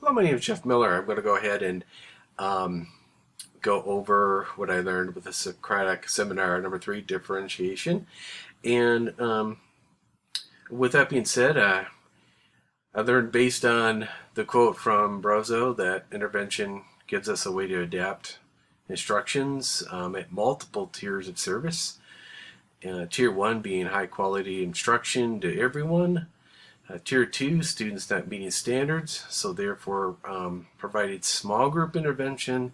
Hello, my name is Jeff Miller. I'm going to go ahead and um, go over what I learned with the Socratic Seminar number 3, differentiation. And with that being said, I learned based on the quote from Brozo that intervention gives us a way to adapt instructions at multiple tiers of service. Tier 1 being high quality instruction to everyone. Tier 2, students not meeting standards, so therefore provided small group intervention.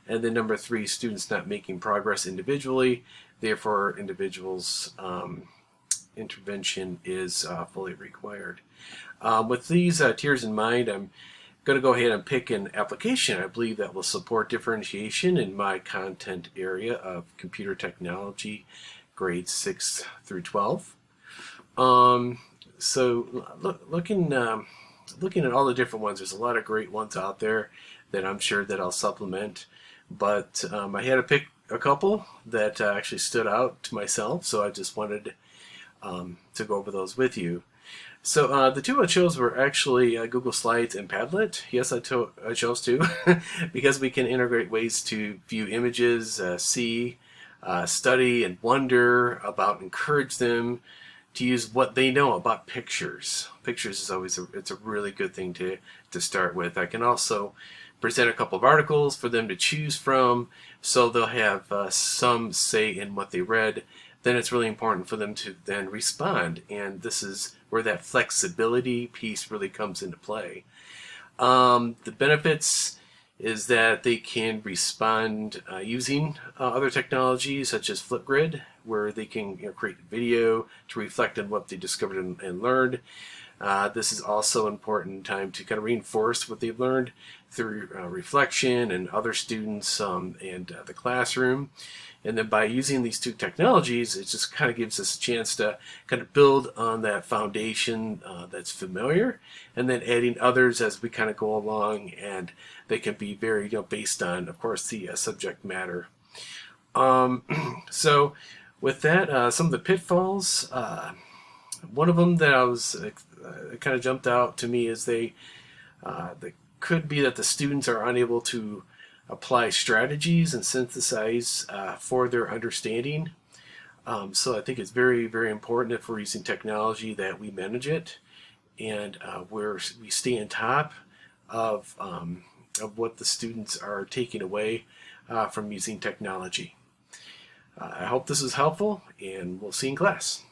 And then number 3, students not making progress individually, therefore individuals intervention is fully required. With these tiers in mind, I'm going to go ahead and pick an application I believe that will support differentiation in my content area of computer technology, grades 6 through 12. Looking at all the different ones, there's a lot of great ones out there that I'm sure that I'll supplement. But I had to pick a couple that actually stood out to myself, so I just wanted to go over those with you. So the two I chose were actually Google Slides and Padlet. Yes, I chose two because we can integrate ways to view images, see, study, and wonder about, encourage them to use what they know about pictures. Pictures is always it's a really good thing to start with. I can also present a couple of articles for them to choose from, so they'll have some say in what they read. Then it's really important for them to then respond, and this is where that flexibility piece really comes into play. The benefits is that they can respond using other technologies such as Flipgrid, where they can create video to reflect on what they discovered and learned. This is also important time to kind of reinforce what they've learned through reflection and other students and the classroom. And then by using these two technologies, it just kind of gives us a chance to kind of build on that foundation that's familiar, and then adding others as we kind of go along, and they can be very based on, of course, the subject matter. So with that, some of the pitfalls, one of them that I was kind of jumped out to me is they could be that the students are unable to apply strategies and synthesize for their understanding. So I think it's very, very important if we're using technology that we manage it, and we stay on top of what the students are taking away from using technology. I hope this is helpful, and we'll see you in class.